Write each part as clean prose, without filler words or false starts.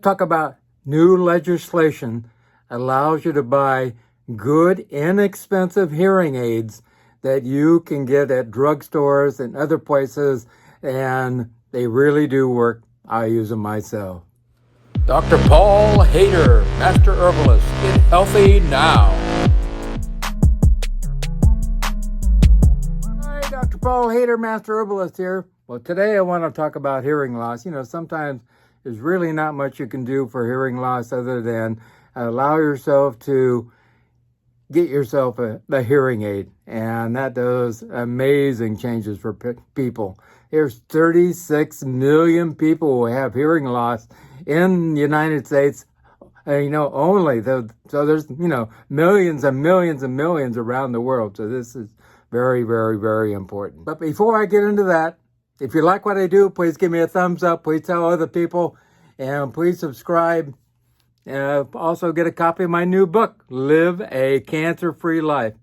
Talk about new legislation allows you to buy good, inexpensive hearing aids that you can get at drugstores and other places, and they really do work. I use them myself. Dr. Paul Haider, Master Herbalist. Get healthy now. Hi, Dr. Paul Haider, Master Herbalist here. Well, today I want to talk about hearing loss. Sometimes there's really not much you can do for hearing loss other than allow yourself to get yourself a hearing aid. And that does amazing changes for people. There's 36 million people who have hearing loss in the United States, only. So there's, millions and millions and millions around the world. So this is very, very, very important. But before I get into that, if you like what I do, please give me a thumbs up. Please tell other people. And please subscribe. Also get a copy of my new book, Live a Cancer-Free Life.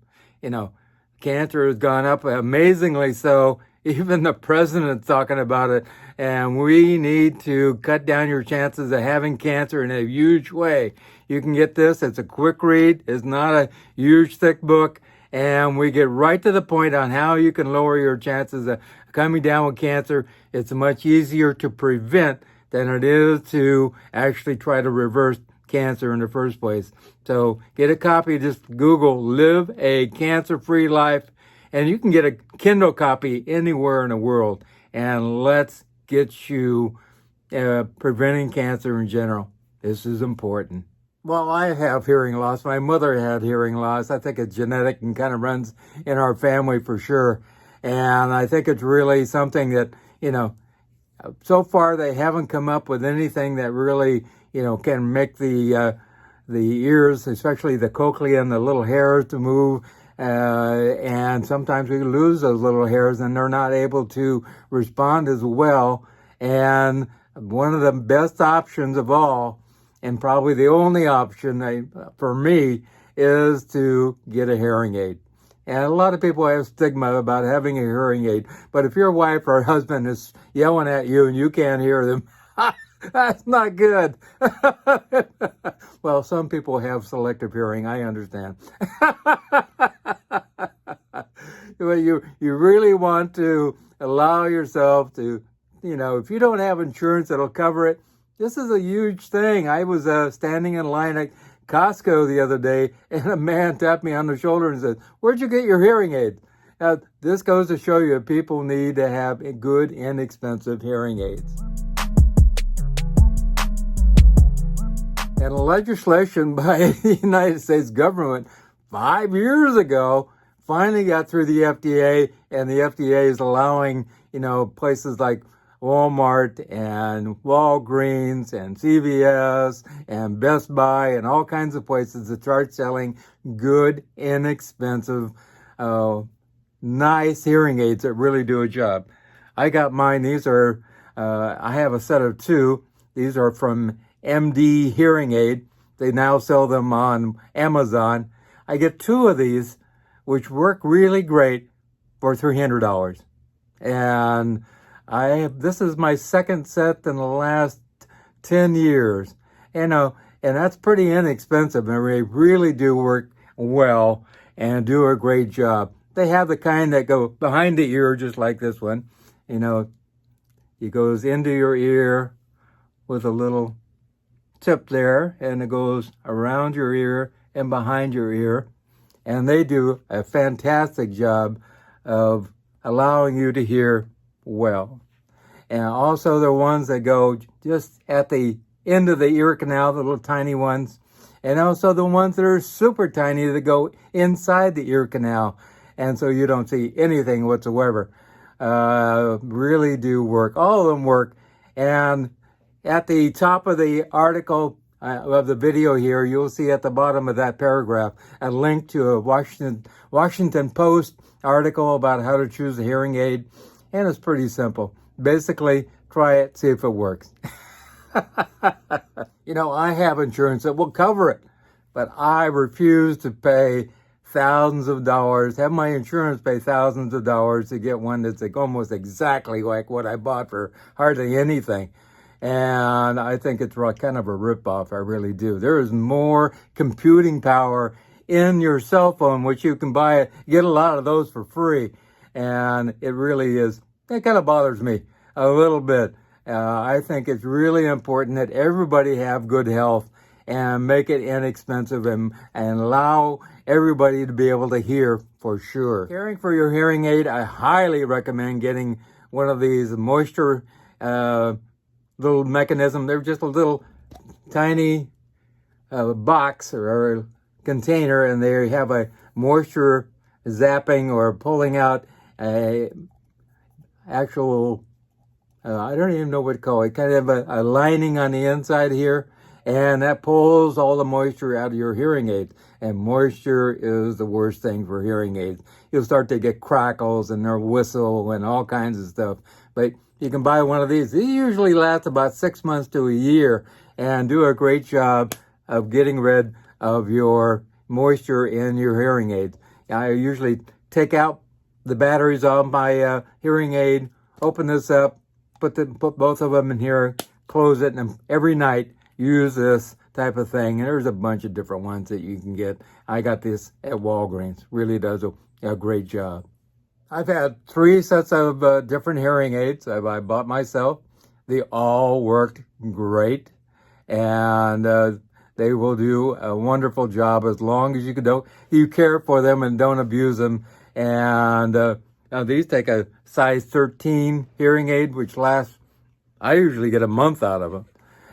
Cancer has gone up amazingly so. Even the president's talking about it. And we need to cut down your chances of having cancer in a huge way. You can get this. It's a quick read. It's not a huge, thick book. And we get right to the point on how you can lower your chances of coming down with cancer. It's much easier to prevent than it is to actually try to reverse cancer in the first place. So get a copy. Just Google Live a Cancer-Free Life. And you can get a Kindle copy anywhere in the world. And let's get you preventing cancer in general. This is important. Well, I have hearing loss. My mother had hearing loss. I think it's genetic and kind of runs in our family for sure. And I think it's really something that, so far they haven't come up with anything that really, can make the ears, especially the cochlea and the little hairs to move. And sometimes we lose those little hairs and they're not able to respond as well. And one of the best options of all, and probably the only option for me, is to get a hearing aid. And a lot of people have stigma about having a hearing aid. But if your wife or husband is yelling at you and you can't hear them, that's not good. Well, some people have selective hearing. I understand. You really want to allow yourself to, if you don't have insurance that'll cover it, this is a huge thing. I was standing in line at Costco the other day, and a man tapped me on the shoulder and said, "Where'd you get your hearing aid?" Now, this goes to show you people need to have good, inexpensive hearing aids. And legislation by the United States government 5 years ago finally got through the FDA, and the FDA is allowing, places like Walmart and Walgreens and CVS and Best Buy and all kinds of places to start selling good, inexpensive, nice hearing aids that really do a job. I got mine. These are, I have a set of two. These are from MD Hearing Aid. They now sell them on Amazon. I get two of these, which work really great for $300. And this is my second set in the last 10 years. And that's pretty inexpensive. And they really do work well and do a great job. They have the kind that go behind the ear, just like this one. It goes into your ear with a little tip there, and it goes around your ear and behind your ear. And they do a fantastic job of allowing you to hear well. And also the ones that go just at the end of the ear canal, the little tiny ones. And also the ones that are super tiny that go inside the ear canal. And so you don't see anything whatsoever. Really do work. All of them work. And at the top of the article of the video here, you'll see at the bottom of that paragraph a link to a Washington Post article about how to choose a hearing aid. And it's pretty simple. Basically, try it, see if it works. I have insurance that will cover it, but I refuse to pay thousands of dollars, have my insurance pay thousands of dollars to get one that's almost exactly like what I bought for hardly anything. And I think it's kind of a ripoff. I really do. There is more computing power in your cell phone, which you can buy, get a lot of those for free. And it really is, it kind of bothers me a little bit. I think it's really important that everybody have good health and make it inexpensive and allow everybody to be able to hear for sure. Caring for your hearing aid, I highly recommend getting one of these moisture little mechanism. They're just a little tiny box or container, and they have a moisture zapping or pulling out a actual, I don't even know what to call it, kind of a lining on the inside here, and that pulls all the moisture out of your hearing aids. And moisture is the worst thing for hearing aids. You'll start to get crackles and they'll whistle and all kinds of stuff. But you can buy one of these. These usually last about 6 months to a year and do a great job of getting rid of your moisture in your hearing aids. I usually take out the batteries on my hearing aid, open this up, put both of them in here, close it, and every night use this type of thing. And there's a bunch of different ones that you can get. I got this at Walgreens. Really does a great job. I've had 3 sets of different hearing aids I bought myself. They all worked great, and they will do a wonderful job as long as you care for them and don't abuse them. And now these take a size 13 hearing aid, which lasts, I usually get a month out of them.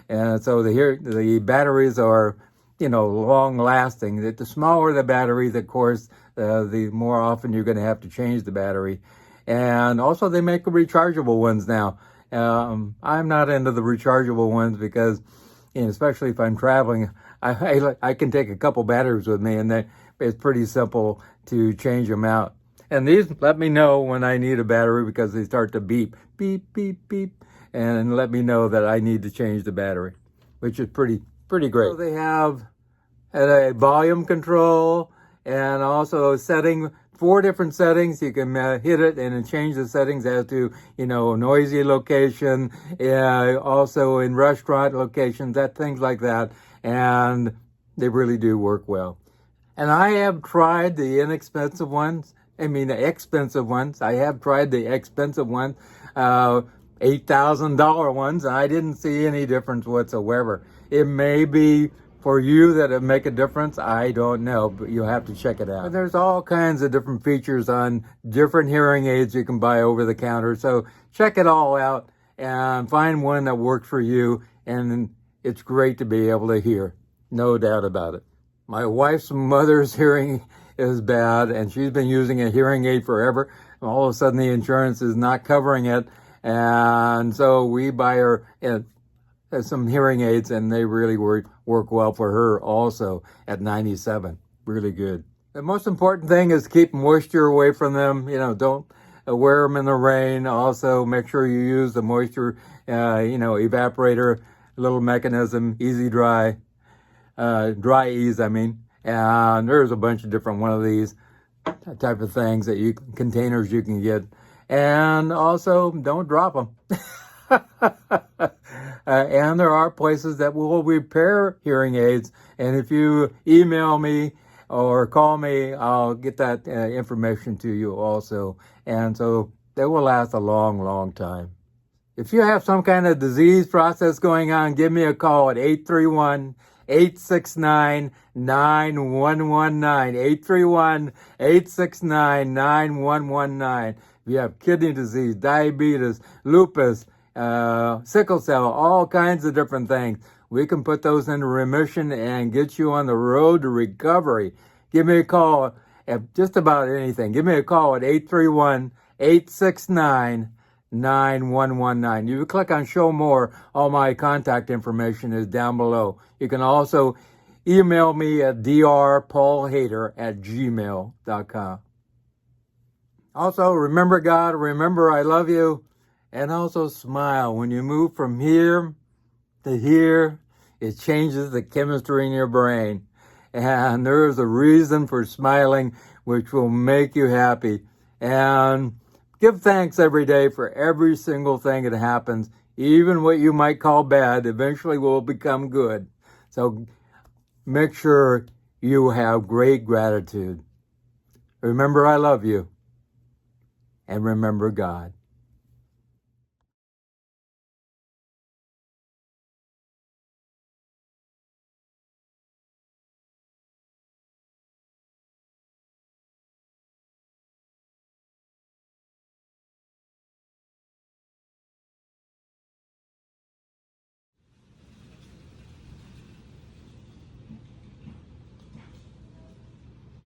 And so the batteries are, long lasting. The smaller the batteries, of course, the more often you're going to have to change the battery. And also they make rechargeable ones now. I'm not into the rechargeable ones because, especially if I'm traveling, I can take a couple batteries with me, and it's pretty simple to change them out. And these let me know when I need a battery because they start to beep, beep, beep, beep, and let me know that I need to change the battery, which is pretty great. So they have a volume control and also 4 different settings. You can hit it and change the settings as to, noisy location, also in restaurant locations, things like that. And they really do work well. And I have tried the expensive ones. I have tried the expensive ones, $8,000 ones, and I didn't see any difference whatsoever. It may be for you that it make a difference. I don't know, but you'll have to check it out. And there's all kinds of different features on different hearing aids you can buy over the counter. So check it all out and find one that works for you. And it's great to be able to hear. No doubt about it. My wife's mother's hearing is bad, and she's been using a hearing aid forever. And all of a sudden, the insurance is not covering it. And so we buy her some hearing aids, and they really work well for her also at 97. Really good. The most important thing is keep moisture away from them. Don't wear them in the rain. Also, make sure you use the moisture, evaporator, little mechanism, easy dry, dry ease, And there's a bunch of different one of these type of things containers you can get. And also, don't drop them. And there are places that will repair hearing aids. And if you email me or call me, I'll get that information to you also. And so they will last a long, long time. If you have some kind of disease process going on, give me a call at 831-869-9119. 831-869-9119. If you have kidney disease, diabetes, lupus, sickle cell, all kinds of different things, we can put those into remission and get you on the road to recovery. Give me a call at just about anything. Give me a call at 831-869-9119. You click on show more. All my contact information is down below. You can also email me at drpaulhaider@gmail.com. Also, remember God, remember I love you, and also smile. When you move from here to here, it changes the chemistry in your brain. And there is a reason for smiling, which will make you happy. And give thanks every day for every single thing that happens Even what you might call bad eventually will become good. So make sure you have great gratitude. Remember, I love you. And remember God.